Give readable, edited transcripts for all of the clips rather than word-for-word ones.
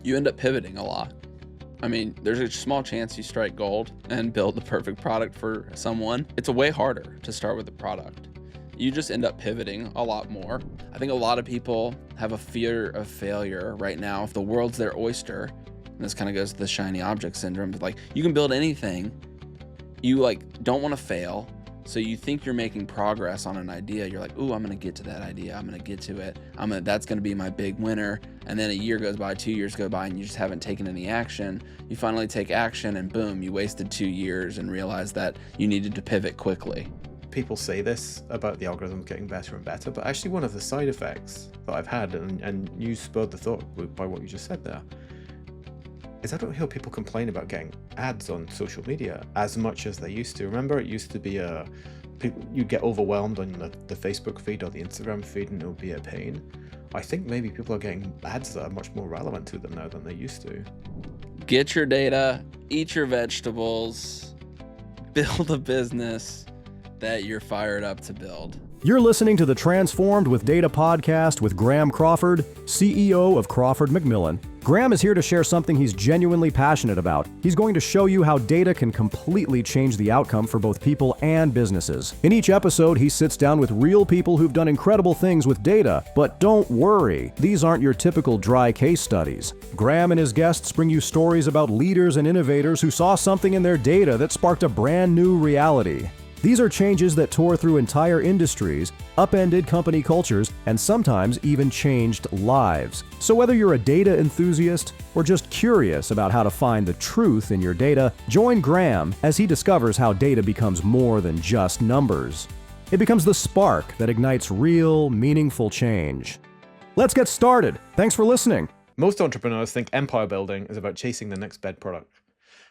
you end up pivoting a lot. I mean, there's a small chance you strike gold and build the perfect product for someone. It's way harder to start with a product. You just end up pivoting a lot more. I think a lot of people have a fear of failure right now. If the world's their oyster, and this kind of goes to the shiny object syndrome, but like you can build anything. You like don't want to fail. So you think you're making progress on an idea. You're like, ooh, I'm gonna get to that idea. I'm gonna get to it. That's gonna be my big winner. And then a year goes by, 2 years go by, and you just haven't taken any action. You finally take action, and boom, you wasted 2 years and realized that you needed to pivot quickly. People say this about the algorithms getting better and better, but actually one of the side effects that I've had, and you spurred the thought by what you just said there, is I don't hear people complain about getting ads on social media as much as they used to. Remember, it used to be you'd get overwhelmed on the Facebook feed or the Instagram feed and it would be a pain. I think maybe people are getting ads that are much more relevant to them now than they used to. Get your data, eat your vegetables, build a business that you're fired up to build. You're listening to the Transformed with Data podcast with Graham Crawford, CEO of Crawford Macmillan. Graham is here to share something he's genuinely passionate about. He's going to show you how data can completely change the outcome for both people and businesses. In each episode, he sits down with real people who've done incredible things with data. But don't worry, these aren't your typical dry case studies. Graham and his guests bring you stories about leaders and innovators who saw something in their data that sparked a brand new reality. These are changes that tore through entire industries, upended company cultures, and sometimes even changed lives. So whether you're a data enthusiast or just curious about how to find the truth in your data, join Graham as he discovers how data becomes more than just numbers. It becomes the spark that ignites real, meaningful change. Let's get started. Thanks for listening. Most entrepreneurs think empire building is about chasing the next bed product.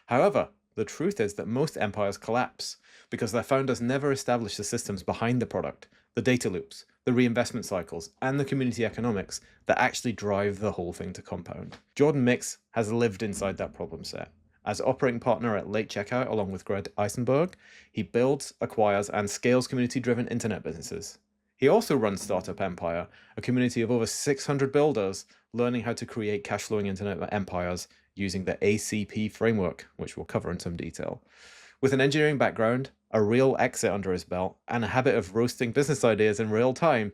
However, the truth is that most empires collapse because their founders never established the systems behind the product, the data loops, the reinvestment cycles, and the community economics that actually drive the whole thing to compound. Jordan Mix has lived inside that problem set. As operating partner at Late Checkout along with Greg Eisenberg, he builds, acquires, and scales community-driven internet businesses. He also runs Startup Empire, a community of over 600 builders learning how to create cash-flowing internet empires using the ACP framework, which we'll cover in some detail. With an engineering background, a real exit under his belt, and a habit of roasting business ideas in real time,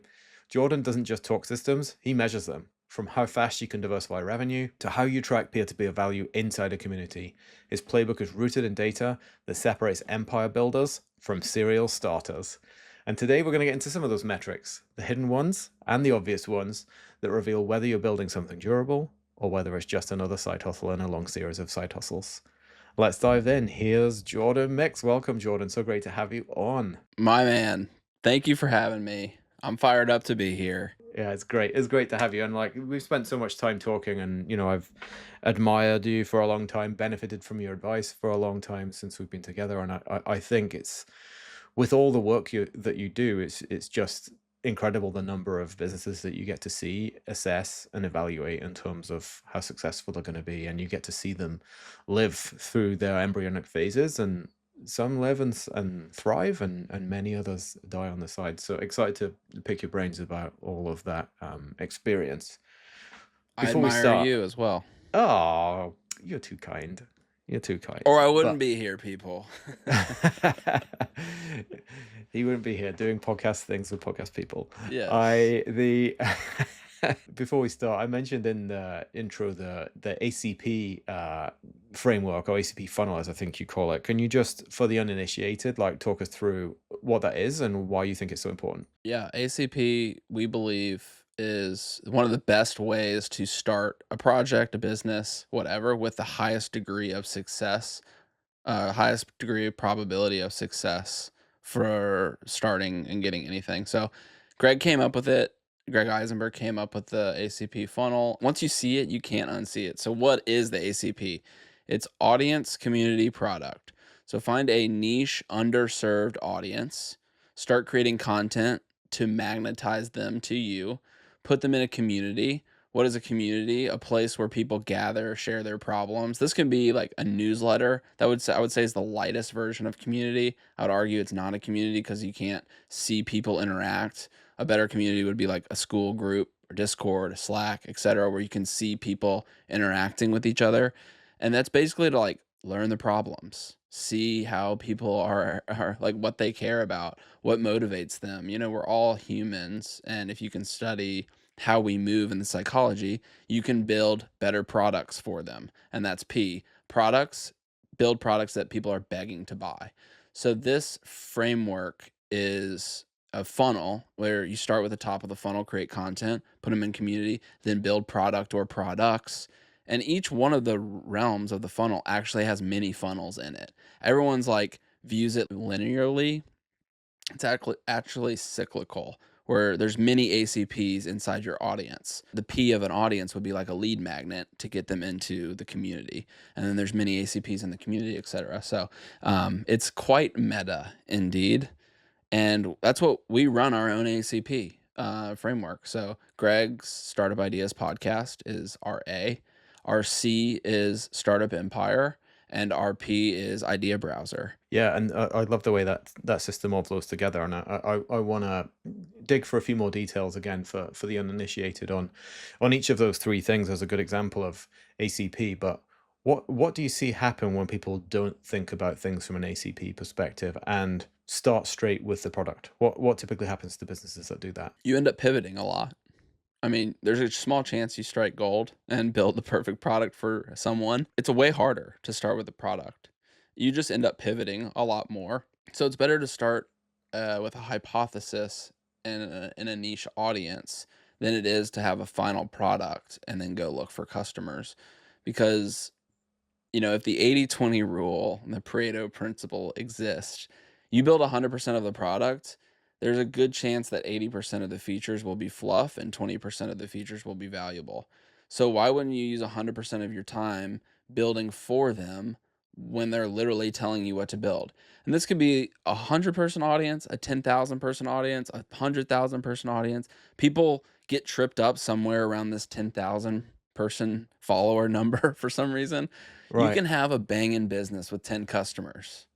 Jordan doesn't just talk systems, he measures them. From how fast you can diversify revenue to how you track peer-to-peer value inside a community. His playbook is rooted in data that separates empire builders from serial starters. And today we're going to get into some of those metrics, the hidden ones and the obvious ones that reveal whether you're building something durable or whether it's just another side hustle in a long series of side hustles. Let's dive in. Here's Jordan Mix. Welcome, Jordan. So great to have you on. My man, thank you for having me. I'm fired up to be here. Yeah, it's great. It's great to have you. And like, we've spent so much time talking, and I've admired you for a long time, benefited from your advice for a long time since we've been together. And I think it's, with all the work that you do, it's just incredible the number of businesses that you get to see, assess, and evaluate in terms of how successful they're going to be, and you get to see them live through their embryonic phases, and some live and thrive, and many others die on the side. So excited to pick your brains about all of that experience. Before I admire you as well. Oh, you're too kind. You're too kind. Or I wouldn't be here, people. He wouldn't be here doing podcast things with podcast people. Yeah. Before we start, I mentioned in the intro the ACP framework, or ACP funnel, as I think you call it. Can you just, for the uninitiated, like talk us through what that is and why you think it's so important? Yeah, ACP, we believe, is one of the best ways to start a project, a business, whatever, with the highest degree of success, highest degree of probability of success for starting and getting anything. So Greg Eisenberg came up with the ACP funnel. Once you see it, you can't unsee it. So what is the ACP? It's audience, community, product. So find a niche, underserved audience, start creating content to magnetize them to you, put them in a community. What is a community? A place where people gather, share their problems. This can be like a newsletter. I would say is the lightest version of community. I would argue it's not a community because you can't see people interact. A better community would be like a school group or Discord, Slack, etc., where you can see people interacting with each other. And that's basically to like learn the problems, see how people are like what they care about, what motivates them. You know, we're all humans, and if you can study how we move in the psychology, you can build better products for them. And that's P. Products, build products that people are begging to buy. So this framework is a funnel where you start with the top of the funnel, create content, put them in community, then build product or products. And each one of the realms of the funnel actually has many funnels in it. Everyone's like views it linearly. It's actually cyclical, where there's many ACPs inside your audience. The P of an audience would be like a lead magnet to get them into the community. And then there's many ACPs in the community, etc. So it's quite meta indeed. And that's what we run our own ACP framework. So Greg's Startup Ideas podcast is our A. Our C is Startup Empire. And our P is Idea Browser. Yeah, and I love the way that system all flows together. And I want to dig for a few more details again for the uninitiated on each of those three things as a good example of ACP. But what do you see happen when people don't think about things from an ACP perspective and start straight with the product? What typically happens to businesses that do that? You end up pivoting a lot. I mean, there's a small chance you strike gold and build the perfect product for someone. It's way harder to start with a product. You just end up pivoting a lot more. So it's better to start with a hypothesis in a niche audience than it is to have a final product and then go look for customers. Because, you know, if the 80-20 rule and the Pareto principle exists, you build 100% of the product, there's a good chance that 80% of the features will be fluff and 20% of the features will be valuable. So why wouldn't you use 100% of your time building for them when they're literally telling you what to build? And this could be a 100-person audience, a 10,000-person audience, a 100,000-person audience. People get tripped up somewhere around this 10,000-person follower number for some reason. You Right. can have a banging business with 10 customers.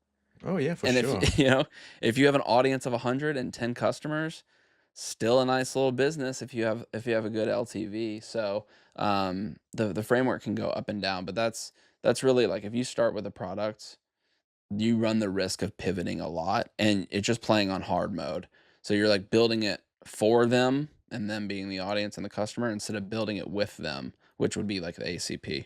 Oh yeah, for And sure. if you know, if you have an audience of 110 customers, still a nice little business if you have a good LTV. So the framework can go up and down, but that's really like if you start with a product, you run the risk of pivoting a lot and it's just playing on hard mode. So you're like building it for them and them being the audience and the customer instead of building it with them, which would be like the ACP.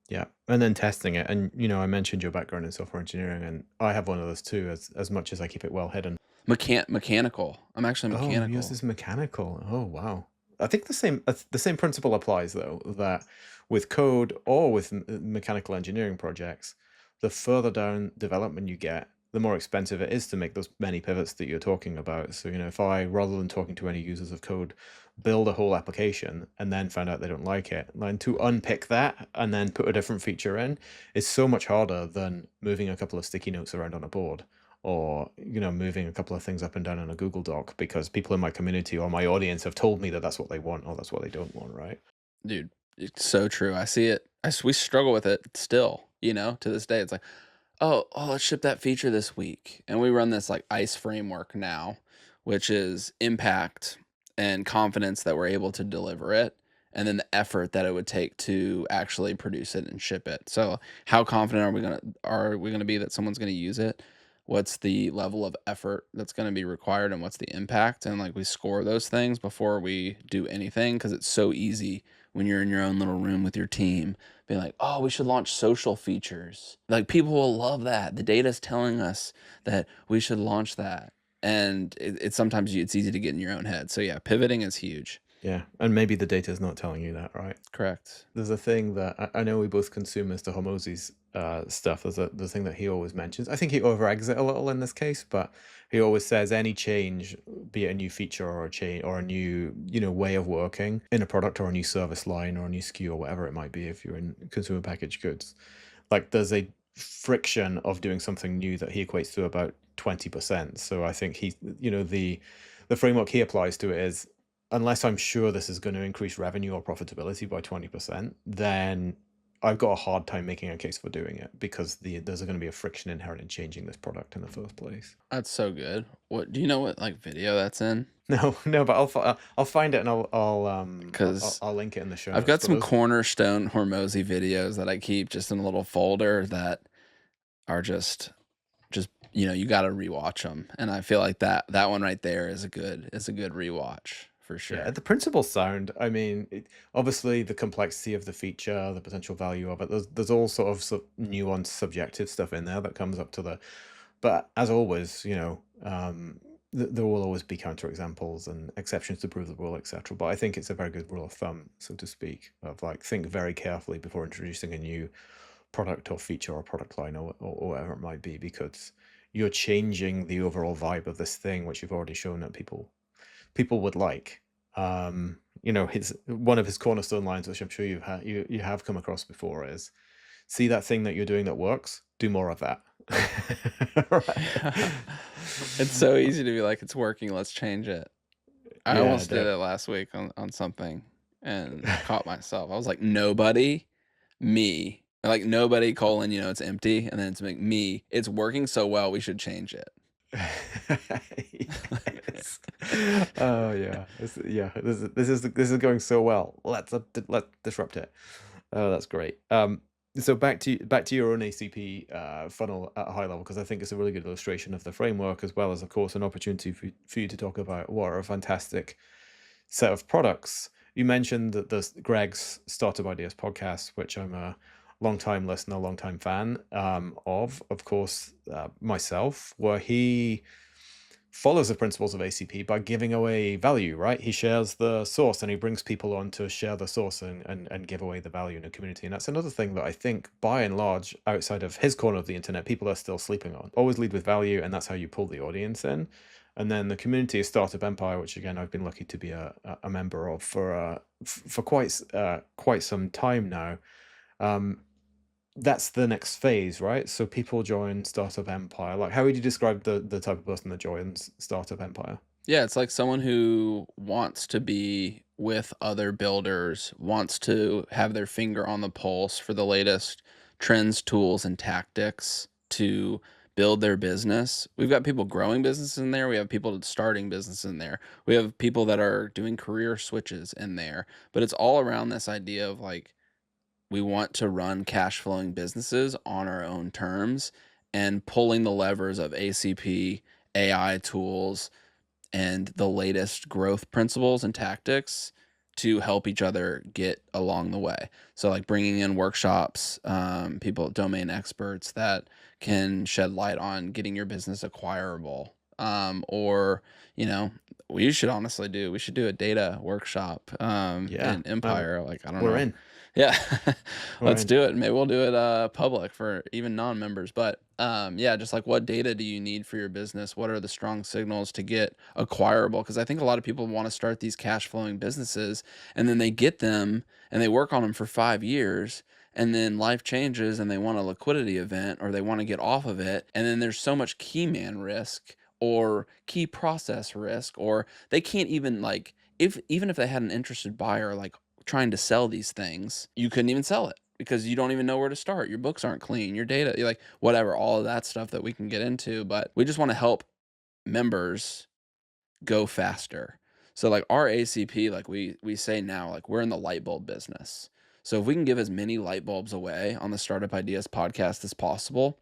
Yeah, and then testing it. And I mentioned your background in software engineering, and I have one of those too, as much as I keep it well hidden. Mechanical. I'm actually Oh, mechanical. yours is mechanical. Oh, wow. I think the same principle applies though, that with code or with mechanical engineering projects, the further down development you get, the more expensive it is to make those many pivots that you're talking about. So, if I, rather than talking to any users of code, build a whole application and then find out they don't like it, and to unpick that and then put a different feature in is so much harder than moving a couple of sticky notes around on a board, or moving a couple of things up and down in a Google Doc because people in my community or my audience have told me that that's what they want or that's what they don't want, right? Dude, it's so true. I see it. We struggle with it still, to this day. It's like, oh, let's ship that feature this week. And we run this like ICE framework now, which is impact and confidence that we're able to deliver it, and then the effort that it would take to actually produce it and ship it. So how confident are we gonna be that someone's gonna use it? What's the level of effort that's going to be required and what's the impact? And like we score those things before we do anything because it's so easy when you're in your own little room with your team being like, oh, we should launch social features. Like people will love that. The data's telling us that we should launch that. And it's sometimes it's easy to get in your own head. So yeah, pivoting is huge. Yeah, and maybe the data is not telling you that, right? Correct. There's a thing that I know we both consume Mr. Hormozi's stuff. There's the thing that he always mentions. I think he over-eggs it a little in this case, but he always says any change, be it a new feature or a change or a new way of working in a product or a new service line or a new SKU or whatever it might be if you're in consumer packaged goods, like there's a friction of doing something new that he equates to about 20%. So I think the framework he applies to it is, unless I'm sure this is going to increase revenue or profitability by 20%, then I've got a hard time making a case for doing it because there's going to be a friction inherent in changing this product in the first place. That's so good. What do you know what like video that's in? No, no, but I'll find it and Because I'll link it in the show I've notes. got But some those, cornerstone Hormozy videos that I keep just in a little folder that are just you got to rewatch them, and I feel like that one right there is a good rewatch for yeah, sure. the principles sound. I mean, obviously the complexity of the feature, the potential value of it. There's all sort of nuanced, subjective stuff in there that comes up to the. But as always, there will always be counterexamples and exceptions to prove the rule, etc. But I think it's a very good rule of thumb, so to speak, of like think very carefully before introducing a new product or feature or product line or whatever it might be, because you're changing the overall vibe of this thing, which you've already shown that people would like. His one of his cornerstone lines, which I'm sure you have come across before, is see that thing that you're doing that works, do more of that. Right. It's so easy to be like, it's working, let's change it. I Yeah, almost did it last week on something and caught myself. I was like, nobody, me, like nobody colon, it's empty, and then it's like me. It's working so well, we should change it. Yes. Oh yeah. This is going so well. Let's disrupt it. Oh, that's great. So back to your own ACP funnel at a high level, because I think it's a really good illustration of the framework, as well as, of course, an opportunity for you to talk about what are a fantastic set of products. You mentioned that there's Greg's Startup Ideas podcast, which I'm a long-time listener, long-time fan of course, myself, where he follows the principles of ACP by giving away value, right? He shares the source and he brings people on to share the source and give away the value in a community. And that's another thing that I think, by and large, outside of his corner of the internet, people are still sleeping on. Always lead with value, and that's how you pull the audience in. And then the community of Startup Empire, which again I've been lucky to be a member of for quite some time now. That's the next phase, right? So people join Startup Empire. Like, how would you describe the type of person that joins Startup Empire? Yeah, it's like someone who wants to be with other builders, wants to have their finger on the pulse for the latest trends, tools, and tactics to build their business. We've got people growing businesses in there. We have people starting business in there. We have people that are doing career switches in there. But it's all around this idea of like, we want to run cash flowing businesses on our own terms and pulling the levers of ACP, AI tools, and the latest growth principles and tactics to help each other get along the way. So like bringing in workshops, people, domain experts that can shed light on getting your business acquirable. Or, we should do a data workshop Yeah, in Empire. Like, I don't we're know. in. Yeah, We're let's in. do it. Maybe we'll do it public for even non-members. But yeah, just like what data do you need for your business? What are the strong signals to get acquirable? Because I think a lot of people want to start these cash flowing businesses and then they get them and they work on them for 5 years. And then life changes and they want a liquidity event or they want to get off of it. And then there's so much key man risk or key process risk, or they can't even like, even if they had an interested buyer, like trying to sell these things, you couldn't even sell it because you don't even know where to start. Your books aren't clean, your data, you're like whatever, all of that stuff that we can get into. But we just want to help members go faster. So like our ACP, like we say now, like we're in the light bulb business. So if we can give as many light bulbs away on the Startup Ideas podcast as possible,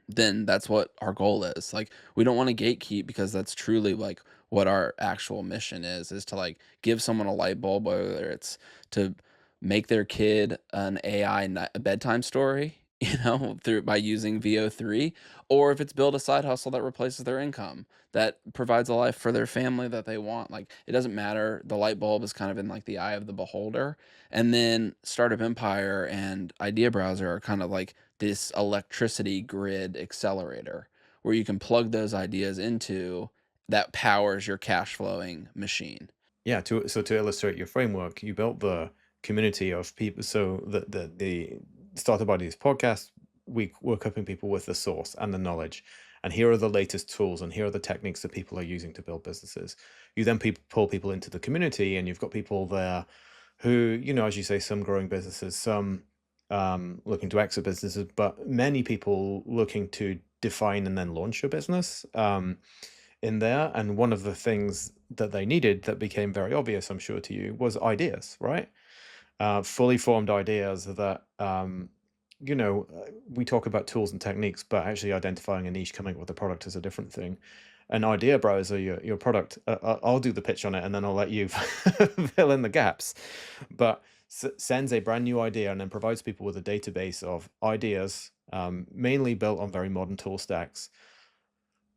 then that's what our goal is. Like, we don't want to gatekeep because that's truly like what our actual mission is to like give someone a light bulb, whether it's to make their kid an AI bedtime story, through by using VO3, or if it's build a side hustle that replaces their income, that provides a life for their family that they want. Like, it doesn't matter. The light bulb is kind of in like the eye of the beholder. And then Startup Empire and Idea Browser are kind of like this electricity grid accelerator where you can plug those ideas into that powers your cash flowing machine. Yeah, to illustrate your framework, you built the community of people. So the Startup Ideas podcast, we're equipping people with the source and the knowledge. And here are the latest tools, and here are the techniques that people are using to build businesses. You then pull people into the community, and you've got people there who, as you say, some growing businesses, some looking to exit businesses, but many people looking to define and then launch a business in there. And one of the things that they needed that became very obvious, I'm sure to you, was ideas, right? Fully formed ideas that, we talk about tools and techniques, but actually identifying a niche, coming up with a product is a different thing. An idea browser, your product, I'll do the pitch on it and then I'll let you fill in the gaps. But sends a brand new idea and then provides people with a database of ideas, mainly built on very modern tool stacks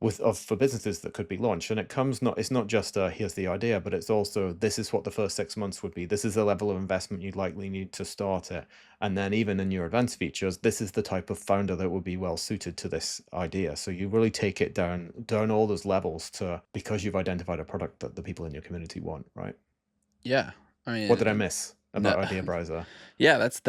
for businesses that could be launched. And it's not just here's the idea, but it's also, this is what the first 6 months would be, this is the level of investment you'd likely need to start it, and then even in your advanced features, this is the type of founder that would be well suited to this idea. So you really take it down all those levels because you've identified a product that the people in your community want, right? Yeah. I mean, What did I miss no, about idea browser? yeah, that's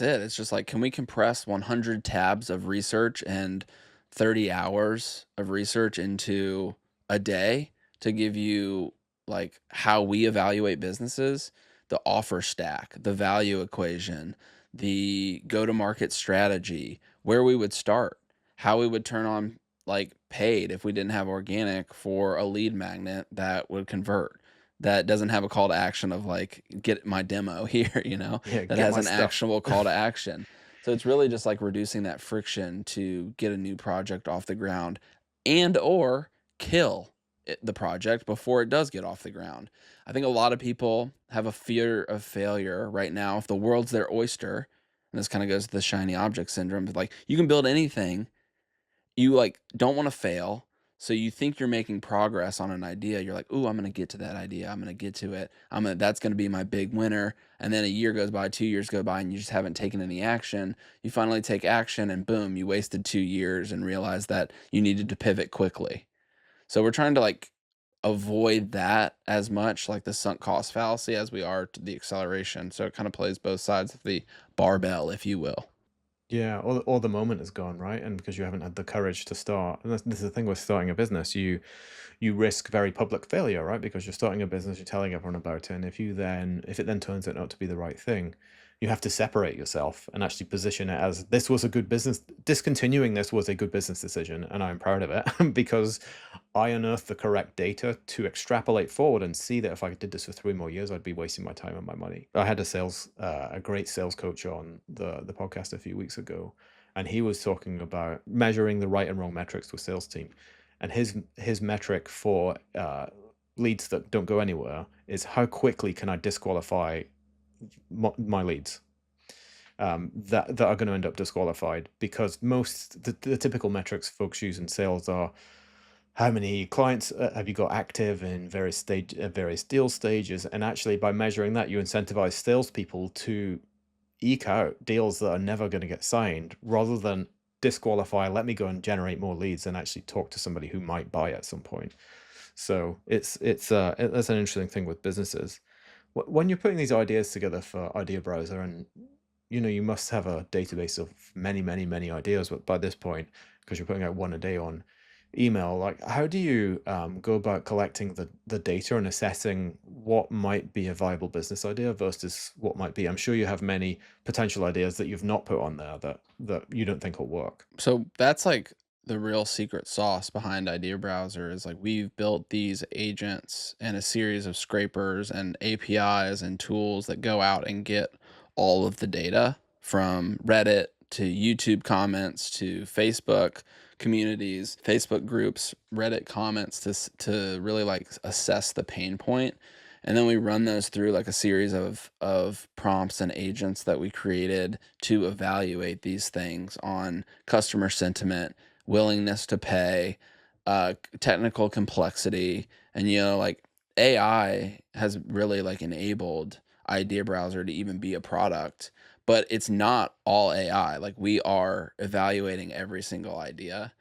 it. It's just like, can we compress 100 tabs of research and 30 hours of research into a day to give you like how we evaluate businesses, the offer stack, the value equation, the go-to-market strategy, where we would start, how we would turn on like paid if we didn't have organic for a lead magnet that would convert, that doesn't have a call to action of like, get my demo here, Yeah, that get has my an stuff. actionable call to action. So it's really just like reducing that friction to get a new project off the ground and or kill the project before it does get off the ground. I think a lot of people have a fear of failure right now. If the world's their oyster, and this kind of goes to the shiny object syndrome, but like you can build anything, you like don't want to fail. So you think you're making progress on an idea. You're like, "Ooh, I'm going to get to that idea. I'm going to get to it. That's going to be my big winner." And then a year goes by, 2 years go by, and you just haven't taken any action. You finally take action and boom, you wasted 2 years and realized that you needed to pivot quickly. So we're trying to like avoid that as much, like the sunk cost fallacy, as we are to the acceleration. So it kind of plays both sides of the barbell, if you will. Yeah, or the moment is gone, right? And because you haven't had the courage to start. And this is the thing with starting a business. You risk very public failure, right? Because you're starting a business, you're telling everyone about it, and if it then turns out not to be the right thing, you have to separate yourself and actually position it as, this was a good business. Discontinuing this was a good business decision, and I'm proud of it because I unearthed the correct data to extrapolate forward and see that if I did this for 3 more years, I'd be wasting my time and my money. I had a great sales coach on the podcast a few weeks ago, and he was talking about measuring the right and wrong metrics to a sales team. And his metric for leads that don't go anywhere is, how quickly can I disqualify my leads that are going to end up disqualified? Because the typical metrics folks use in sales are, how many clients have you got active in various deal stages, and actually by measuring that, you incentivize salespeople to eke out deals that are never going to get signed, rather than disqualify, let me go and generate more leads and actually talk to somebody who might buy at some point. So that's an interesting thing with businesses. When you're putting these ideas together for Idea Browser, and you must have a database of many, many, many ideas by this point, because you're putting out one a day on email. Like, how do you go about collecting the data and assessing what might be a viable business idea versus what might be? I'm sure you have many potential ideas that you've not put on there that you don't think will work. So that's like the real secret sauce behind Idea Browser, is like we've built these agents and a series of scrapers and APIs and tools that go out and get all of the data from Reddit to YouTube comments to Facebook communities, Facebook groups, Reddit comments to really like assess the pain point. And then we run those through like a series of prompts and agents that we created to evaluate these things on customer sentiment, willingness to pay, technical complexity. And like AI has really like enabled Idea Browser to even be a product, but it's not all AI. Like we are evaluating every single idea.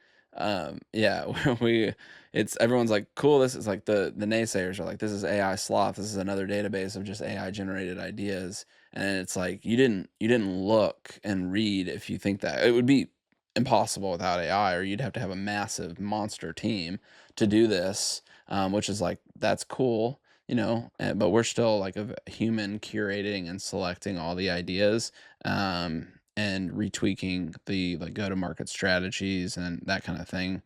Yeah, we it's everyone's like, cool, this is like the naysayers are like, this is AI sloth, this is another database of just AI generated ideas. And it's like, you didn't look and read. If you think that, it would be impossible without AI, or you'd have to have a massive monster team to do this, which is like, that's cool, but we're still like a human curating and selecting all the ideas. and retweaking the like go to market strategies and that kind of thing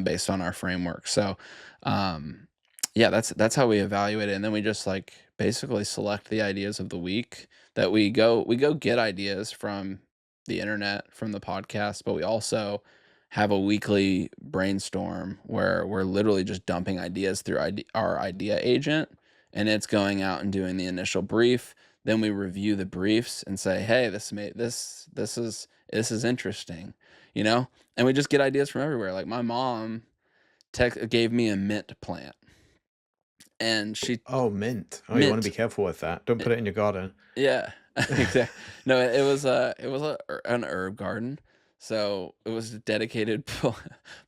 based on our framework. So um, yeah, that's how we evaluate it, and then we just like basically select the ideas of the week that we go get ideas from the internet, from the podcast, but we also have a weekly brainstorm where we're literally just dumping ideas through our idea agent, and it's going out and doing the initial brief. Then we review the briefs and say, "Hey, this is interesting," you know. And we just get ideas from everywhere. Like my mom gave me a mint plant, and she Oh, mint. Oh, you want to be mint. careful with that. Don't put it in your garden. Yeah, exactly. No, an herb garden, so it was a dedicated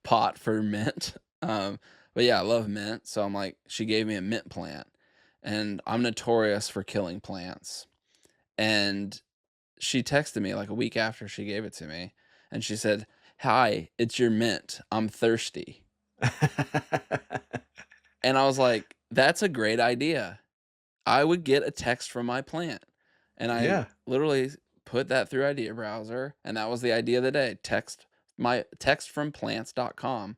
pot for mint. But yeah, I love mint, so I'm like, she gave me a mint plant, and I'm notorious for killing plants. And she texted me like a week after she gave it to me, and she said, "Hi, it's your mint. I'm thirsty." And I was like, "That's a great idea." I would get a text from my plant. And I Yeah. literally put that through idea browser, and that was the idea of the day. Text from plants.com.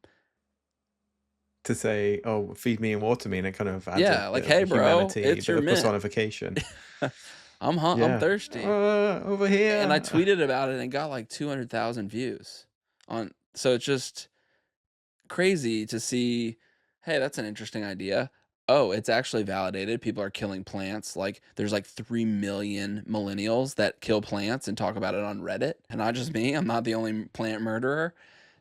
To say, oh, feed me and water me, and it kind of adds a Yeah, like, bit of "Hey, a bro, humanity, a it's bit your of mint. personification. I'm Yeah. thirsty." Over And I here. tweeted about it and got like 200,000 views on. So it's just crazy to see, hey, that's an interesting idea. Oh, it's actually validated. People are killing plants. Like there's like 3 million millennials that kill plants and talk about it on Reddit. And not just me. I'm not the only plant murderer.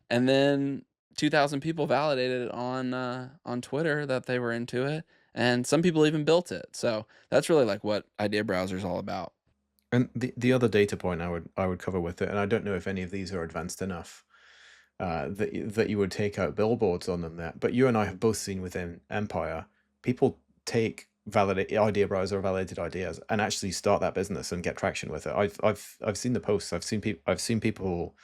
And then 2,000 people validated it on Twitter that they were into it. And some people even built it. So that's really like what Idea Browser is all about. And the other data point I would cover with it, and I don't know if any of these are advanced enough, that you would take out billboards on them there. But you and I have both seen within Empire, people take validate idea browser validated ideas and actually start that business and get traction with it. I've seen the posts. I've seen people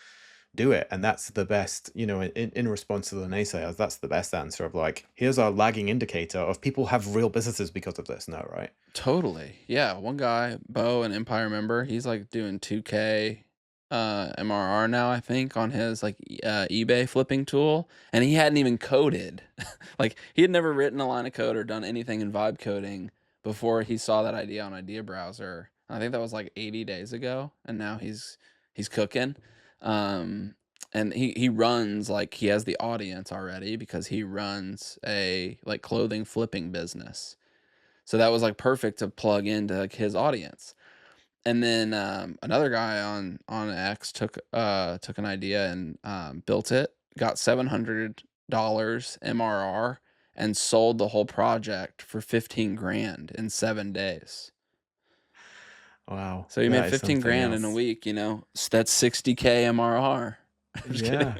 do it, and that's the best. In response to the naysayers, that's the best answer of like, here's our lagging indicator of people have real businesses because of this now, right? Totally. Yeah. One guy, Bo, an Empire member, he's like doing 2K MRR now, I think, on his like eBay flipping tool. And he hadn't even coded. Like he had never written a line of code or done anything in vibe coding before he saw that idea on Idea Browser. I think that was like 80 days ago. And now he's cooking. Um and he runs like he has the audience already because he runs a like clothing flipping business. So that was like perfect to plug into like his audience. And then another guy on X took an idea and built it, got $700 MRR, and sold the whole project for 15 grand in 7 days. Wow, So he made that is 15 something grand in a else. week. So that's 60K MRR. I'm just kidding. Yeah.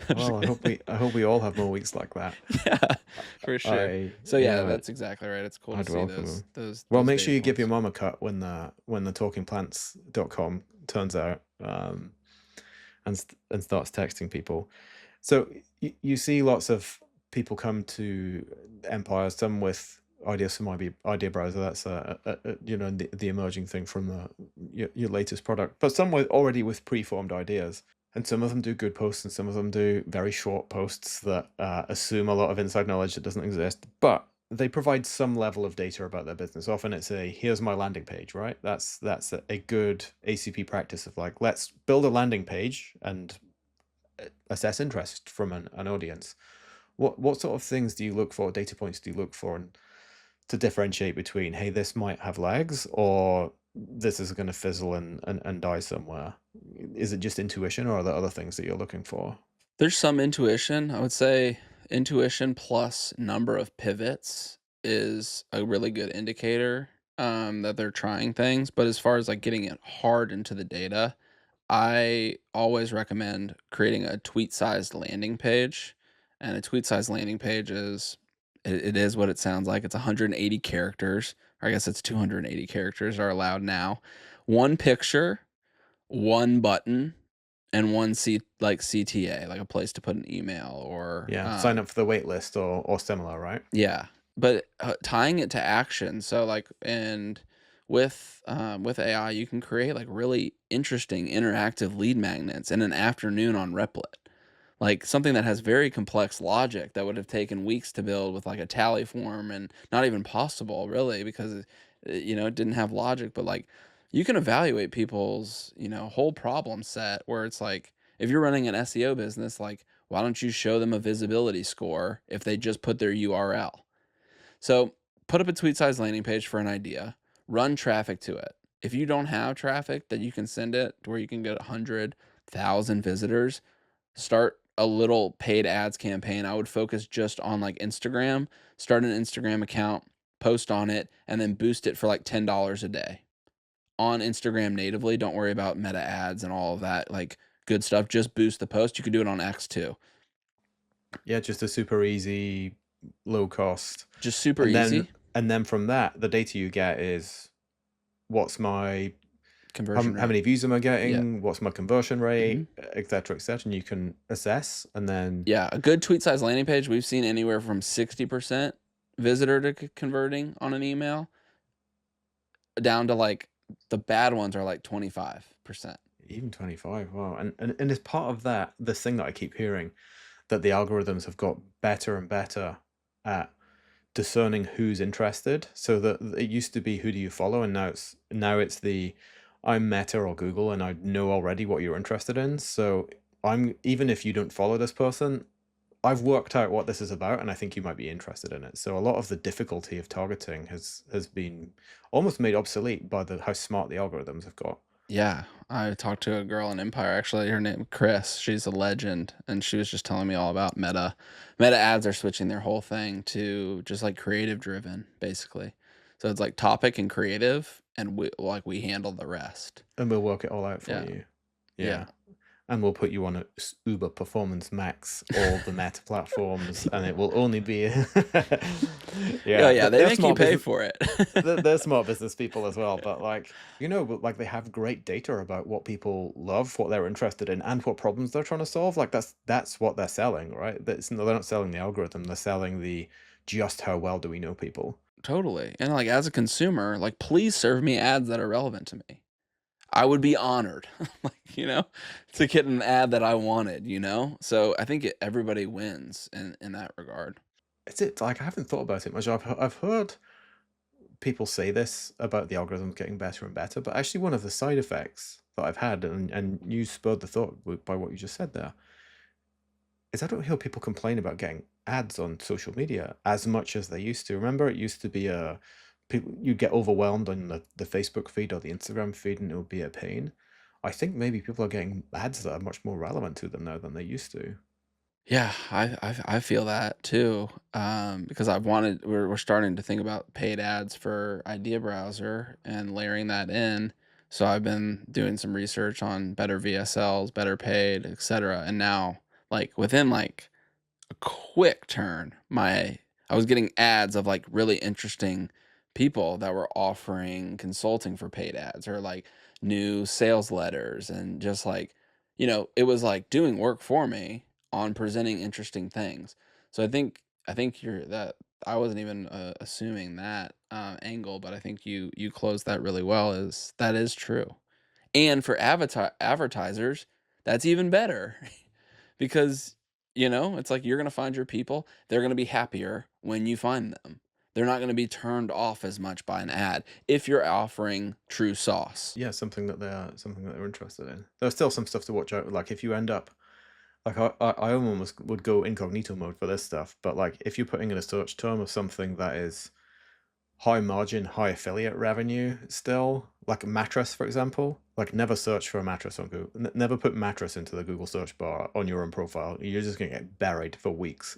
I'm just Well, kidding. I hope we all have more weeks like that. Yeah, for sure. So yeah, Yeah, that's exactly right. It's cool to I'd see welcome those them. those Well, those make sure data you give your points. mom a cut when the talkingplants.com turns out, and starts texting people. So you see lots of people come to Empire, some with ideas from idea browser. That's the emerging thing from your latest product, but some already with preformed ideas. And some of them do good posts, and some of them do very short posts that assume a lot of inside knowledge that doesn't exist. But they provide some level of data about their business. Often it's here's my landing page, right? That's a good ACP practice of like, let's build a landing page and assess interest from an audience. What sort of things do you look for, data points do you look for, and to differentiate between, hey, this might have legs, or this is going to fizzle and die somewhere? Is it just intuition, or are there other things that you're looking for? There's some intuition. I would say intuition plus number of pivots is a really good indicator that they're trying things. But as far as like getting it hard into the data, I always recommend creating a tweet-sized landing page. And a tweet-sized landing page it is what it sounds like. It's 180 characters, or I guess it's 280 characters are allowed now. One picture, one button, and one CTA, like a place to put an email or Yeah, sign up for the wait list or similar, right? yeah. But tying it to action. So like, and with AI, you can create like really interesting interactive lead magnets in an afternoon on Replit. Like something that has very complex logic that would have taken weeks to build with like a tally form and not even possible really because it didn't have logic, but like you can evaluate people's, whole problem set where it's like if you're running an SEO business, like why don't you show them a visibility score if they just put their URL? So put up a tweet size landing page for an idea, run traffic to it. If you don't have traffic that you can send it to where you can get 100,000 visitors, start a little paid ads campaign. I would focus just on like Instagram, start an Instagram account, post on it, and then boost it for like $10 a day on Instagram natively. Don't worry about meta ads and all of that like good stuff. Just boost the post. You can do it on X too. Yeah, just a super easy, low cost. Just super And then easy. and then from that, the data you get is what's my Conversion how rate. many views am I Yeah. getting, what's my conversion rate, Mhm. et cetera, and you can assess and then Yeah, a good tweet size landing page, we've seen anywhere from 60% visitor to converting on an email down to like the bad ones are like 25%. even 25. Wow. And as part of that, this thing that I keep hearing that the algorithms have got better and better at discerning who's interested, so that it used to be who do you follow, and now it's the I'm Meta or Google and I know already what you're interested in. So I'm even if you don't follow this person, I've worked out what this is about and I think you might be interested in it. So a lot of the difficulty of targeting has been almost made obsolete by the how smart the algorithms have got. Yeah, I talked to a girl in Empire actually. Her name Chris. She's a legend, and she was just telling me all about Meta. Meta ads are switching their whole thing to just like creative driven, basically. So it's like topic and creative, and we handle the rest. And we'll work it all out for Yeah, you. yeah, Yeah. And we'll put you on a Uber Performance Max, all the Meta platforms, and it will only be yeah, yeah. They they're make you smart pay business. for it. They're smart business people as well, but like they have great data about what people love, what they're interested in, and what problems they're trying to solve. Like that's what they're selling, right? They're not selling the algorithm; they're selling the just how well do we know people. Totally. And like as a consumer, like please serve me ads that are relevant to me. I would be honored, like, to get an ad that I wanted. So I think everybody wins in that regard. It's like I haven't thought about it much. I've heard people say this about the algorithms getting better and better, but actually one of the side effects that I've had, and you spurred the thought by what you just said there, is I don't hear people complain about getting ads on social media as much as they used to. Remember, it used to be people you'd get overwhelmed on the Facebook feed or the Instagram feed, and it would be a pain. I think maybe people are getting ads that are much more relevant to them now than they used to. Yeah, I feel that too. Because we're starting to think about paid ads for Idea Browser and layering that in. So I've been doing some research on better VSLs, better paid, etc. And now, like within like a quick turn, I was getting ads of like really interesting people that were offering consulting for paid ads or like new sales letters and just like, it was like doing work for me on presenting interesting things. So I think you're that I wasn't even assuming that angle, but I think you closed that really well. Is that is true, and for advertisers, that's even better because it's like you're going to find your people. They're going to be happier when you find them. They're not going to be turned off as much by an ad if you're offering true sauce. Yeah, something that they're interested in. There's still some stuff to watch out. Like if you end up like I almost would go incognito mode for this stuff, but like if you're putting in a search term of something that is high margin, high affiliate revenue still, like a mattress, for example, like never search for a mattress on Google. Never put mattress into the Google search bar on your own profile. You're just gonna get buried for weeks.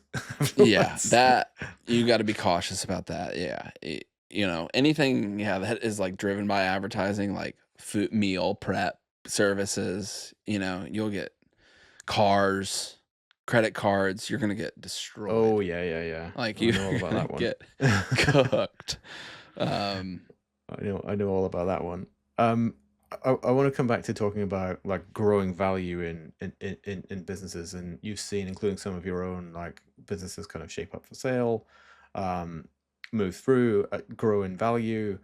Yeah, afterwards. that you got to be cautious about that. Yeah, anything that is like driven by advertising, like food, meal prep services. You'll get cars, credit cards. You're gonna get destroyed. Oh yeah. Like I you're know all about gonna that one. get cooked. Um, I know all about that one. I want to come back to talking about like growing value in businesses, and you've seen, including some of your own like businesses, kind of shape up for sale, um, move through, grow in value.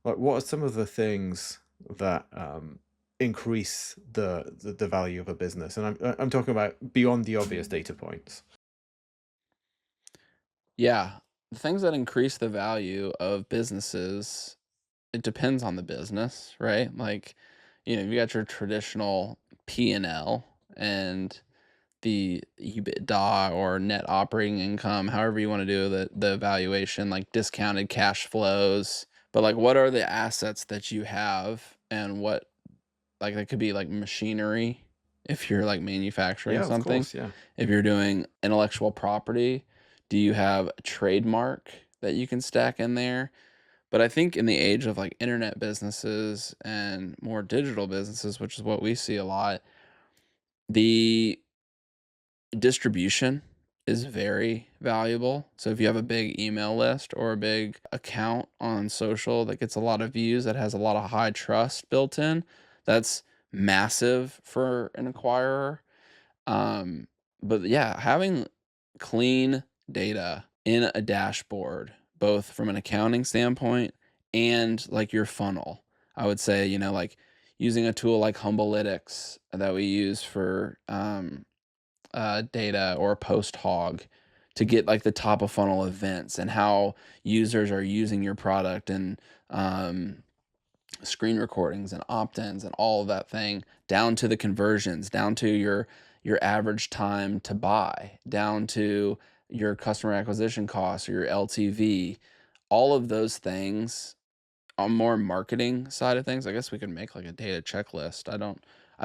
Like, what are some of the things that increase the value of a business? And I'm talking about beyond the obvious data points. Yeah, the things that increase the value of businesses, it depends on the business, right? Like, you got your traditional P&L and the EBITDA or net operating income, however you want to do the evaluation, like discounted cash flows. But like, what are the assets that you have, and what, like, that could be like machinery if you're like manufacturing Yeah, of something. course. Yeah. If you're doing intellectual property, do you have a trademark that you can stack in there? But I think in the age of like internet businesses and more digital businesses, which is what we see a lot, the distribution is very valuable. So if you have a big email list or a big account on social that gets a lot of views, that has a lot of high trust built in, that's massive for an acquirer. Um, but yeah, having clean data in a dashboard, both from an accounting standpoint and like your funnel, I would say, like using a tool like Humblelytics that we use for data, or Post Hog, to get like the top of funnel events and how users are using your product, and screen recordings and opt-ins and all of that thing, down to the conversions, down to your average time to buy, down to your customer acquisition costs or your LTV, all of those things. On more marketing side of things, I guess we could make like a data checklist. I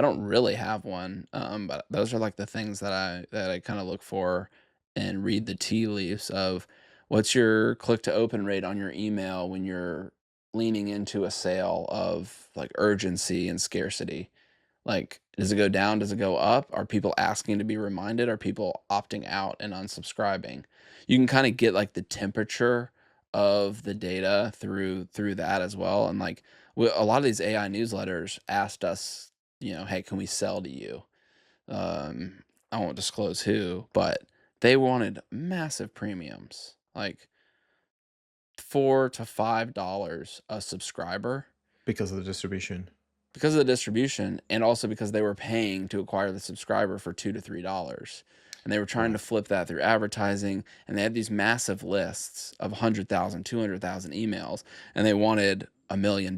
don't really have one, but those are like the things that I kind of look for and read the tea leaves of. What's your click to open rate on your email when you're leaning into a sale of like urgency and scarcity? Like, does it go down? Does it go up? Are people asking to be reminded? Are people opting out and unsubscribing? You can kind of get like the temperature of the data through that as well. And like, a lot of these AI newsletters asked us, hey, can we sell to you? I won't disclose who, but they wanted massive premiums, like $4 to $5 a subscriber, Because of the distribution. because of the distribution, and also because they were paying to acquire the subscriber for $2 to $3, and they were trying to Right. flip that through advertising, and they had these massive lists of 100,000, 200,000 emails, and they wanted $1 million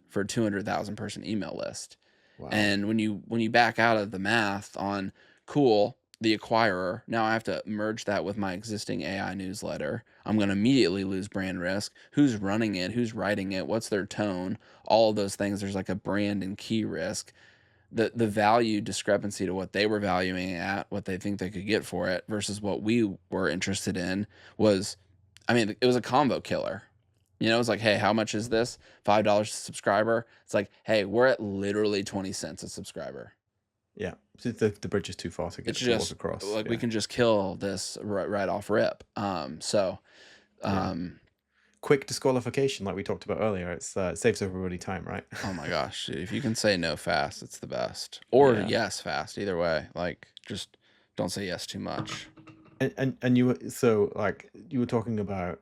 for a 200,000 person email list. Wow. And when you back out of the math on, cool, the acquirer, now I have to merge that with my existing AI newsletter. I'm going to immediately lose brand risk. Who's running it? Who's writing it? What's their tone? All of those things. There's like a brand and key risk. The value discrepancy to what they were valuing at, what they think they could get for it, versus what we were interested in was, I mean, it was a combo killer. It was like, hey, how much is this? $5 a subscriber. It's like, hey, we're at literally 20 cents a subscriber. Yeah. So the bridge is too far to It's get to walk just across. like, we Yeah. can just kill this right off rip. So Yeah. Quick disqualification, like we talked about earlier. It saves everybody time, right? oh my gosh, dude, if you can say no fast, it's the best. Or Yeah. yes fast, either way. Like, just don't say yes too much. And you were like you were talking about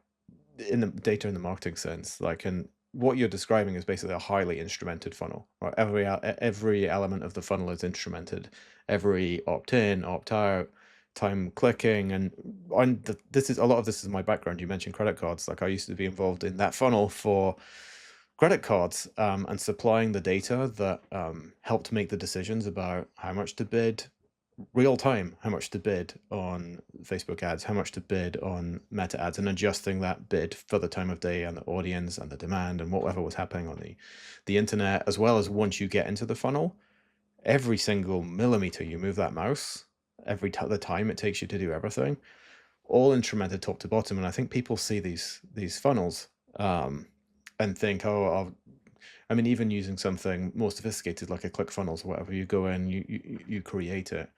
in the data in the marketing sense, like, and what you're describing is basically a highly instrumented funnel, right? Every element of the funnel is instrumented. Every opt in, opt out, time clicking, and this is a lot of this is my background. You mentioned credit cards. Like, I used to be involved in that funnel for credit cards, and supplying the data that helped make the decisions about how much to bid, real time, how much to bid on Facebook ads, how much to bid on Meta ads, and adjusting that bid for the time of day and the audience and the demand and whatever was happening on the internet, as well as once you get into the funnel, every single millimeter you move that mouse, the time it takes you to do everything, all instrumented top to bottom. And I think people see these funnels, and think, oh, I mean, even using something more sophisticated like a ClickFunnels or whatever, you go in, you create it.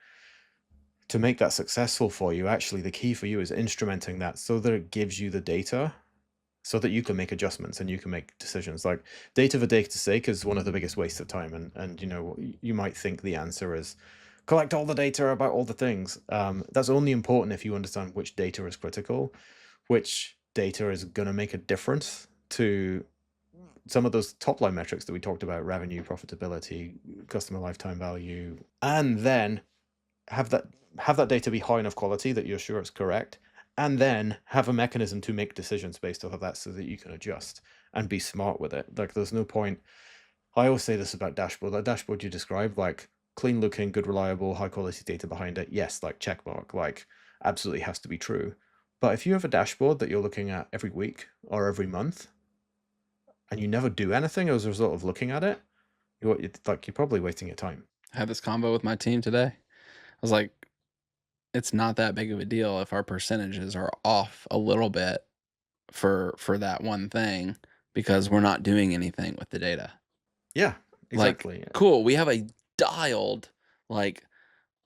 To make that successful for you, actually, the key for you is instrumenting that so that it gives you the data so that you can make adjustments and you can make decisions. Like, data for data's sake is one of the biggest wastes of time. And you might think the answer is collect all the data about all the things. That's only important if you understand which data is critical, which data is going to make a difference to some of those top line metrics that we talked about, revenue, profitability, customer lifetime value, and then have that data be high enough quality that you're sure it's correct, and then have a mechanism to make decisions based off of that so that you can adjust and be smart with it. Like, there's no point. I always say this about dashboard. That dashboard you described, like clean looking, good, reliable, high quality data behind it. Yes, like check mark, like absolutely has to be true. But if you have a dashboard that you're looking at every week or every month, and you never do anything as a result of looking at it, you're probably wasting your time. I had this combo with my team today. I was like, it's not that big of a deal if our percentages are off a little bit for that one thing, because we're not doing anything with the data. Yeah, Like, exactly. cool, we have a dialed, like,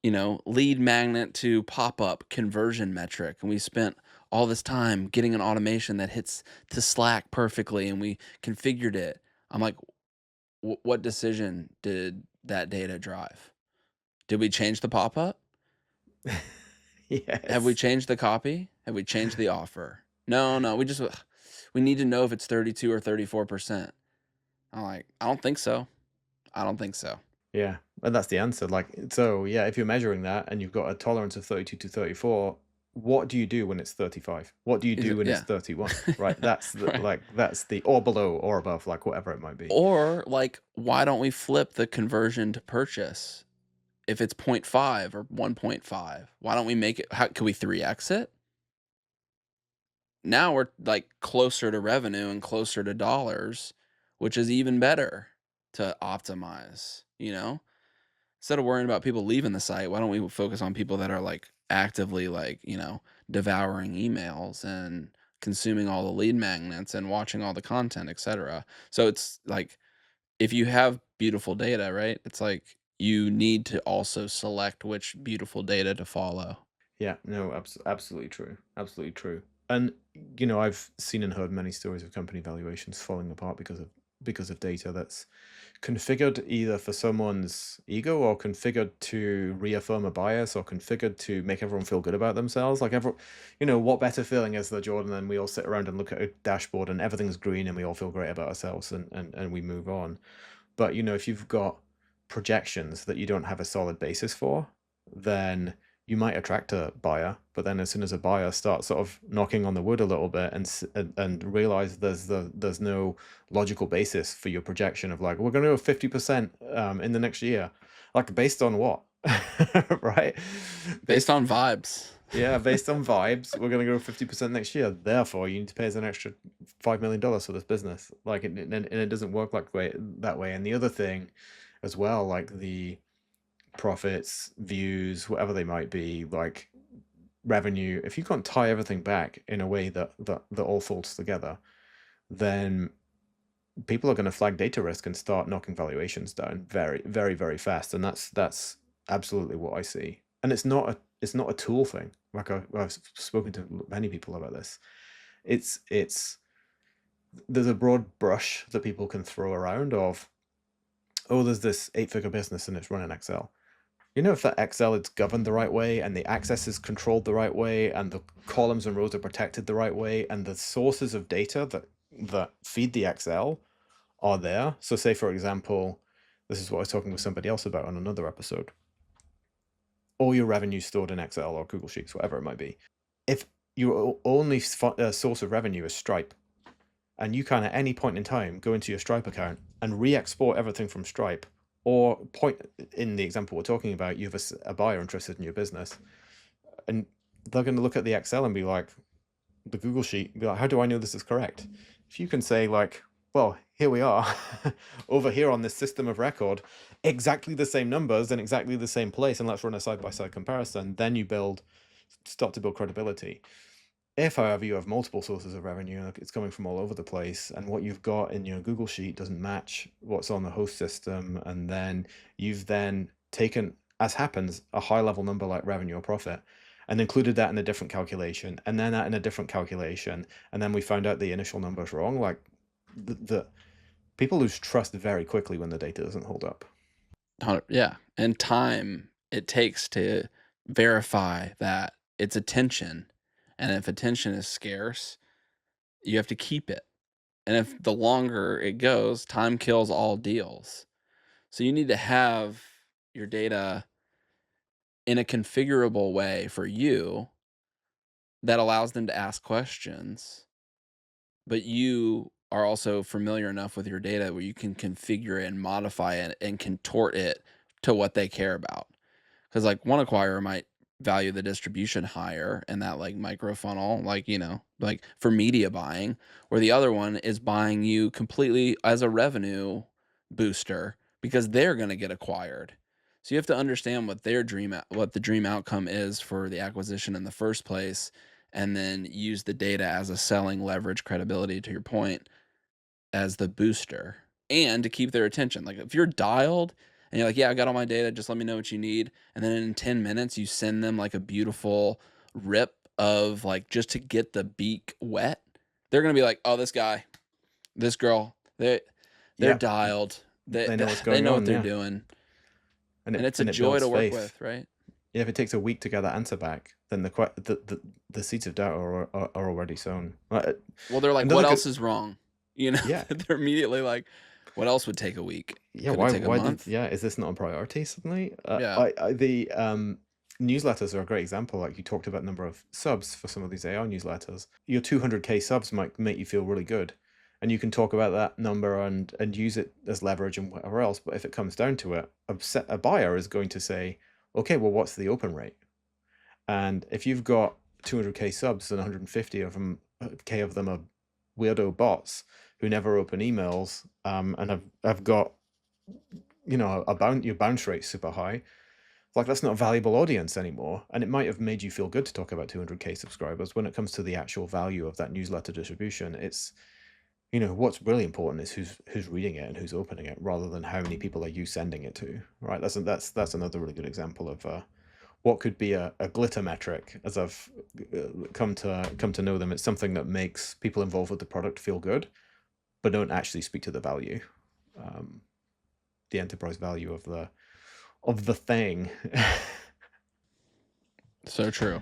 lead magnet to pop-up conversion metric, and we spent all this time getting an automation that hits to Slack perfectly, and we configured it. I'm like, what decision did that data drive? Did we change the pop-up? Have we Yes. changed the copy? Have we changed the offer? No, we need to know if it's 32 or 34%. I'm like, I don't think so. Yeah, and that's the answer. Like, so yeah, if you're measuring that and you've got a tolerance of 32 to 34, what do you do when it's 35? What do you Is do it, when it's yeah. 31? Right? That's the, Right. like that's the or below or above, like whatever it might be. Or, like, why don't we flip the conversion to purchase? If it's 0.5 or 1.5, why don't we make it, can we 3x it? Now we're like closer to revenue and closer to dollars, which is even better to optimize, Instead of worrying about people leaving the site, why don't we focus on people that are like actively, like, devouring emails and consuming all the lead magnets and watching all the content, etc. So it's like, if you have beautiful data, right? It's like you need to also select which beautiful data to follow. Yeah, no, absolutely true. Absolutely true. And I've seen and heard many stories of company valuations falling apart because of data that's configured either for someone's ego or configured to reaffirm a bias or configured to make everyone feel good about themselves. Like what better feeling is there, Jordan, than we all sit around and look at a dashboard and everything's green and we all feel great about ourselves and we move on. But if you've got projections that you don't have a solid basis for, then you might attract a buyer, but then as soon as a buyer starts sort of knocking on the wood a little bit and realize there's no logical basis for your projection of like, we're going to go 50% in the next year, like based on what? Right? Based on vibes. Yeah, based on vibes, we're going to go 50% next year. Therefore, you need to pay us an extra $5 million for this business. Like, and it doesn't work that way. And the other thing as well, like the profits, views, whatever they might be, like revenue, if you can't tie everything back in a way that all falls together, then people are going to flag data risk and start knocking valuations down very, very, very fast. And that's absolutely what I see. And it's not a tool thing. Like I've spoken to many people about this. It's there's a broad brush that people can throw around of, oh, there's this 8-figure business and it's running Excel. If that Excel is governed the right way and the access is controlled the right way and the columns and rows are protected the right way and the sources of data that feed the Excel are there. So say, for example, this is what I was talking with somebody else about on another episode. All your revenue stored in Excel or Google Sheets, whatever it might be. If your only source of revenue is Stripe, and you can at any point in time go into your Stripe account and re-export everything from Stripe, or point in the example we're talking about, you have a buyer interested in your business, and they're going to look at the Excel and be like, the Google Sheet, and be like, how do I know this is correct? If you can say like, well, here we are over here on this system of record, exactly the same numbers in exactly the same place, and let's run a side-by-side comparison, then you start to build credibility. If, however, you have multiple sources of revenue, it's coming from all over the place, and what you've got in your Google Sheet doesn't match what's on the host system, and then you've then taken, as happens, a high-level number like revenue or profit, and included that in a different calculation, and then that in a different calculation, and then we found out the initial number's wrong, like the people lose trust very quickly when the data doesn't hold up. Yeah, and time it takes to verify that it's attention, and if attention is scarce, you have to keep it. And if the longer it goes, time kills all deals. So you need to have your data in a configurable way for you that allows them to ask questions, but you are also familiar enough with your data where you can configure it and modify it and contort it to what they care about. Because like one acquirer might value the distribution higher and that like micro funnel, like, like for media buying, or the other one is buying you completely as a revenue booster because they're going to get acquired. So you have to understand what what the dream outcome is for the acquisition in the first place, and then use the data as a selling leverage credibility, to your point, as the booster and to keep their attention. Like if you're dialed and you're like, yeah, I got all my data, just let me know what you need. And then in 10 minutes, you send them like a beautiful rip of like just to get the beak wet. They're going to be like, oh, this guy, this girl, they're Yeah, dialed. they know what's They going know what on. they're Yeah, doing. and And it it's a and it joy builds to work faith. with, right? Yeah, if it takes a week to get that answer back, then the seeds of doubt are already sown. Well, they're like, Another what good, else is wrong? yeah, They're immediately like, what else would take a week? yeah. Could it Why take a why did month? yeah? Is this not a priority suddenly? Yeah. The newsletters are a great example. Like you talked about number of subs for some of these AI newsletters. Your 200K subs might make you feel really good, and you can talk about that number and use it as leverage and whatever else. But if it comes down to it, a buyer is going to say, okay, well, what's the open rate? And if you've got 200K subs and 150 of them, K of them are weirdo bots who never open emails, and have got, your bounce rate super high, like that's not a valuable audience anymore. And it might have made you feel good to talk about 200K subscribers. When it comes to the actual value of that newsletter distribution, it's, what's really important is who's reading it and who's opening it, rather than how many people are you sending it to, right? That's another really good example of what could be a glitter metric. As I've come to know them, it's something that makes people involved with the product feel good, but don't actually speak to the value, um, the enterprise value of the thing. So true.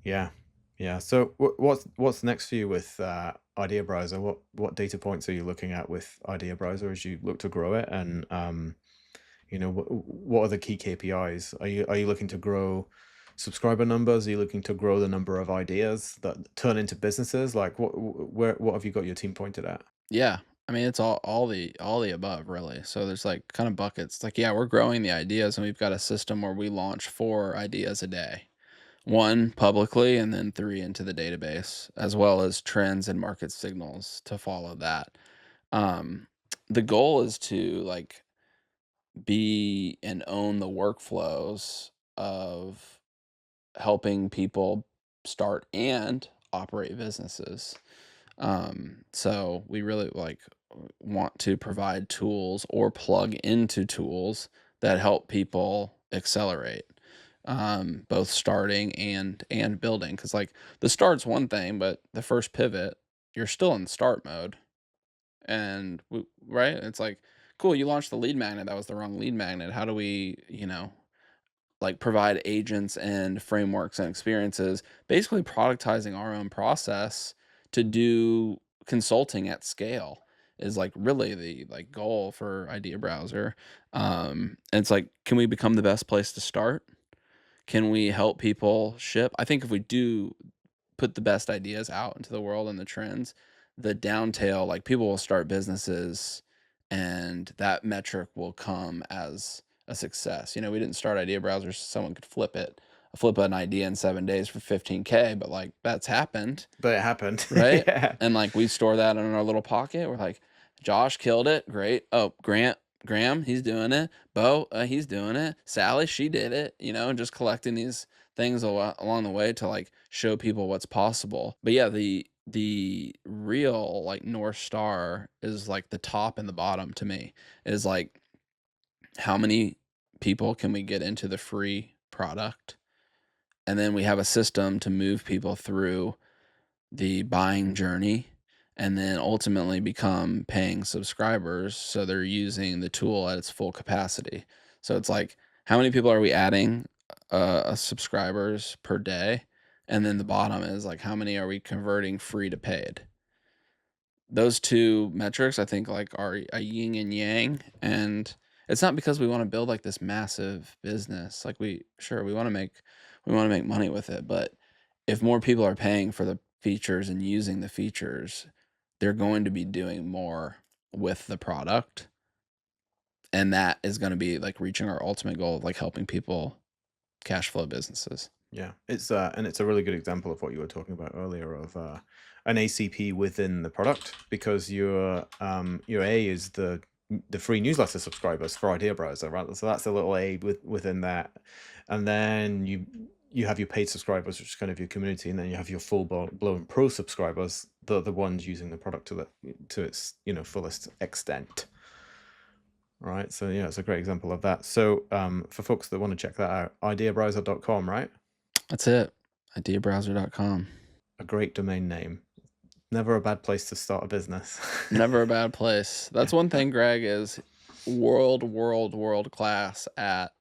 Yeah, yeah. So what's next for you with Idea Browser? What data points are you looking at with Idea Browser as you look to grow it? And what are the key KPIs? Are you looking to grow subscriber numbers? Are you looking to grow the number of ideas that turn into businesses? Like what have you got your team pointed at? Yeah. I mean, it's all the above, really. So there's like kind of buckets. Like, yeah, we're growing the ideas, and we've got a system where we launch 4 ideas a day. 1 publicly and then 3 into the database, as well as trends and market signals to follow that. Um, the goal is to like be and own the workflows of helping people start and operate businesses. So we really like want to provide tools or plug into tools that help people accelerate, both starting and building. Because like the start's one thing, but the first pivot, you're still in start mode, and right? It's like, cool, you launched the lead magnet. That was the wrong lead magnet. How do we, like provide agents and frameworks and experiences, basically productizing our own process to do consulting at scale is like really the like goal for Idea Browser. And it's like, can we become the best place to start? Can we help people ship? I think if we do put the best ideas out into the world and the trends, the downtail, like people will start businesses, and that metric will come as a success. We didn't start Idea Browser so someone could flip an idea in 7 days for 15K, but like that's happened, But it happened. right? Yeah. And like we store that in our little pocket. We're like, Josh killed it, great. Oh, Graham, he's doing it. Bo, he's doing it. Sally, she did it. Just collecting these things along the way to like show people what's possible. But yeah, the real like North Star is like the top and the bottom to me, is like how many people can we get into the free product, and then we have a system to move people through the buying journey, and then ultimately become paying subscribers, so they're using the tool at its full capacity. So it's like, how many people are we adding subscribers per day? And then the bottom is like, how many are we converting free to paid? those two metrics, I think, like, are a yin and yang, and it's not because we want to build like this massive business. Like, we want to make money with it, but if more people are paying for the features and using the features, they're going to be doing more with the product, and that is going to be like reaching our ultimate goal of like helping people cash flow businesses. Yeah, and it's a really good example of what you were talking about earlier of an ACP within the product, because your A is the free newsletter subscribers for Idea Browser, right? So that's a little A within that, and then you have your paid subscribers, which is kind of your community, and then you have your full blown pro subscribers, the ones using the product to its fullest extent. Right, so yeah, it's a great example of that. So for folks that want to check that out, ideabrowser.com, right? That's it. Ideabrowser.com. A great domain name. Never a bad place to start a business. Never a bad place. That's one thing Greg is world class at,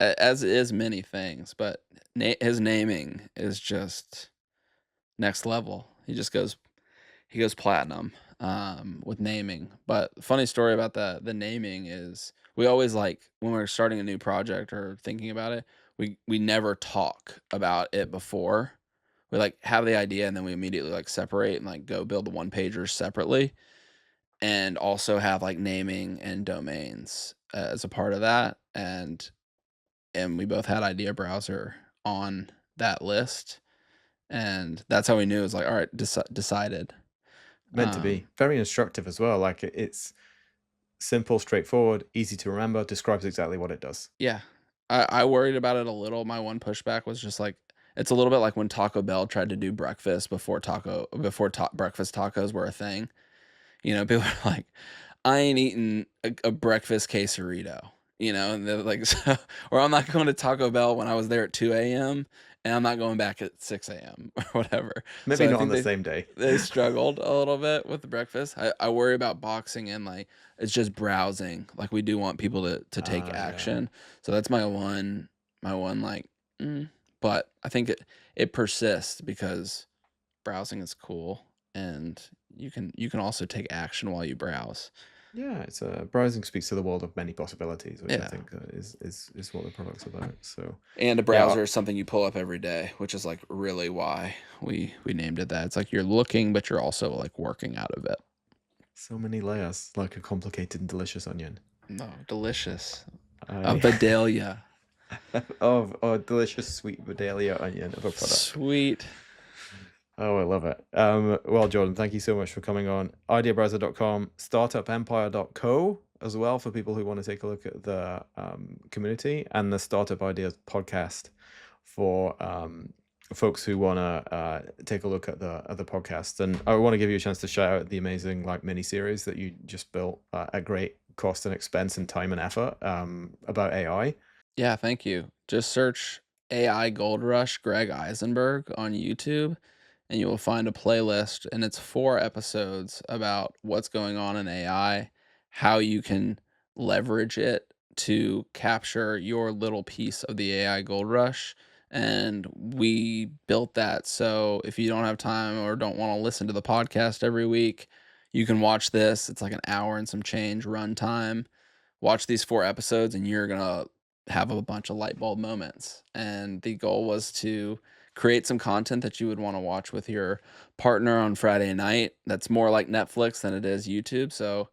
as is many things, but his naming is just next level. He goes platinum with naming. But funny story about the naming is, we always, like, when we're starting a new project or thinking about it, we never talk about it before. We like have the idea and then we immediately like separate and like go build the one pagers separately, and also have like naming and domains as a part of that. And we both had Idea Browser on that list, and that's how we knew it was like, all right, decided. Meant to be. Very instructive as well. Like, it's simple, straightforward, easy to remember, describes exactly what it does. Yeah. I worried about it a little. My one pushback was just like, it's a little bit like when Taco Bell tried to do breakfast before breakfast tacos were a thing. People are like, I ain't eating a breakfast quesarito, and they're like, so, or I'm not going to Taco Bell when I was there at 2 a.m. and I'm not going back at 6 a.m. or whatever. Maybe So I not on think the same day. they struggled a little bit with the breakfast. I worry about boxing in, like, it's just browsing. Like, we do want people to take Yeah. action. So that's my one like, but I think it persists because browsing is cool, and you can also take action while you browse. Yeah, it's browsing speaks to the world of many possibilities, which I Yeah. think is what the product's about. So And a browser is something you pull up every day, which is like really why we named it that. It's like you're looking, but you're also like working out of it. so many layers, like a complicated and delicious onion. No, delicious. I- A Vidalia. of a delicious sweet Vidalia onion of a product. Sweet. Oh, I love it. Well, Jordan, thank you so much for coming on. Ideabrowser.com, startupempire.co as well, for people who want to take a look at the community, and the Startup Ideas podcast for folks who want to take a look at the podcast. And I want to give you a chance to shout out the amazing like mini series that you just built at great cost and expense and time and effort about AI. Yeah, thank you. Just search AI Gold Rush Greg Eisenberg on YouTube, and you will find a playlist, and it's 4 episodes about what's going on in AI, how you can leverage it to capture your little piece of the AI gold rush. And we built that so if you don't have time or don't want to listen to the podcast every week, you can watch this. It's like an hour and some change runtime. Watch these 4 episodes and you're going to have a bunch of light bulb moments. And the goal was to create some content that you would want to watch with your partner on Friday night. That's more like Netflix than it is YouTube. So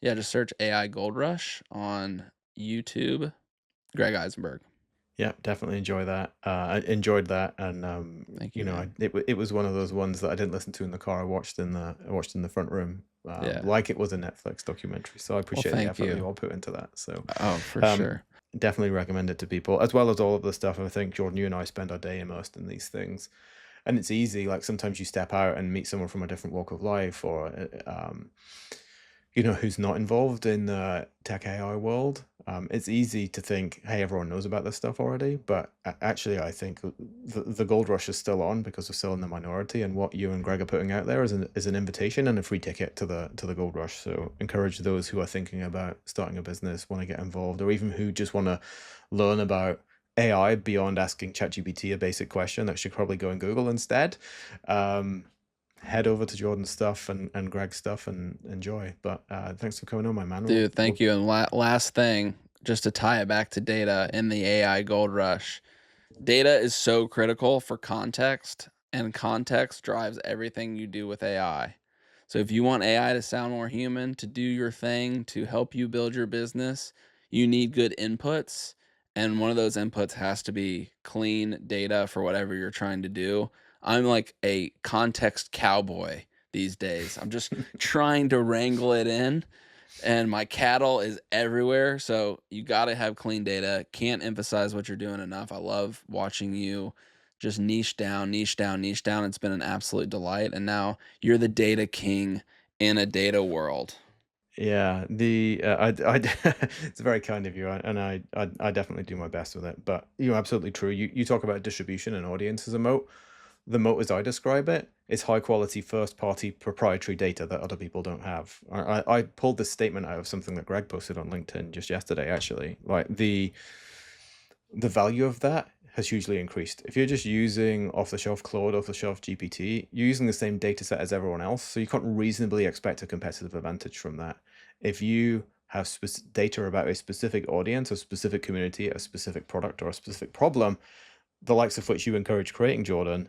yeah, just search AI Gold Rush on YouTube, Greg Eisenberg. Yeah, definitely enjoy that. I enjoyed that, and Thank you, man. it was one of those ones that I didn't listen to in the car. I watched in the front room, Yeah. like it was a Netflix documentary. So I appreciate the thank effort that you. you all put into that. So Oh, for sure. definitely recommend it to people, as well as all of the stuff. I think Jordan, you and I spend our day immersed in these things, and it's easy. Like, sometimes you step out and meet someone from a different walk of life, or who's not involved in the tech AI world. It's easy to think, hey, everyone knows about this stuff already. But actually, I think the gold rush is still on because we're still in the minority. And what you and Greg are putting out there is an invitation and a free ticket to the gold rush. So encourage those who are thinking about starting a business, want to get involved, or even who just want to learn about AI beyond asking ChatGPT a basic question that should probably go in Google instead. head over to Jordan's stuff and Greg's stuff and enjoy. But thanks for coming on, my man. Dude, thank you. And last thing, just to tie it back to data in the AI gold rush, data is so critical for context, and context drives everything you do with AI. So if you want AI to sound more human, to do your thing, to help you build your business, you need good inputs. And one of those inputs has to be clean data for whatever you're trying to do. I'm like a context cowboy these days. I'm just trying to wrangle it in, and my cattle is everywhere. So you got to have clean data. Can't emphasize what you're doing enough. I love watching you just niche down, niche down, niche down. It's been an absolute delight. And now you're the data king in a data world. Yeah, it's very kind of you, and I definitely do my best with it. But you're absolutely true. You talk about distribution and audience as a moat. The moat, as I describe it, is high quality first party proprietary data that other people don't have. I pulled this statement out of something that Greg posted on LinkedIn just yesterday, actually. Like the value of that has hugely increased. If you're just using off-the-shelf Claude, off-the-shelf GPT, you're using the same data set as everyone else, so you can't reasonably expect a competitive advantage from that. If you have data about a specific audience, a specific community, a specific product, or a specific problem, the likes of which you encourage creating, Jordan,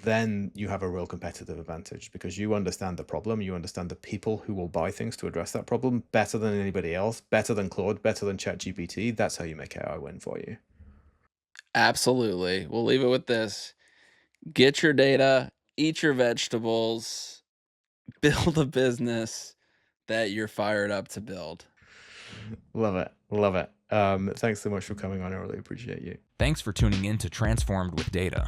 then you have a real competitive advantage because you understand the problem, you understand the people who will buy things to address that problem better than anybody else, better than Claude, better than ChatGPT. That's how you make AI win for you. Absolutely. We'll leave it with this. Get your data, eat your vegetables, build a business that you're fired up to build. Love it. Love it. Thanks so much for coming on. I really appreciate you. Thanks for tuning in to Transformed with Data.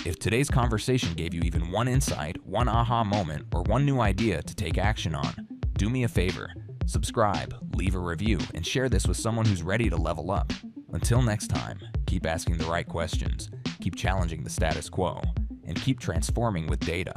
If today's conversation gave you even one insight, one aha moment, or one new idea to take action on, do me a favor. Subscribe, leave a review, and share this with someone who's ready to level up. Until next time, keep asking the right questions, keep challenging the status quo, and keep transforming with data.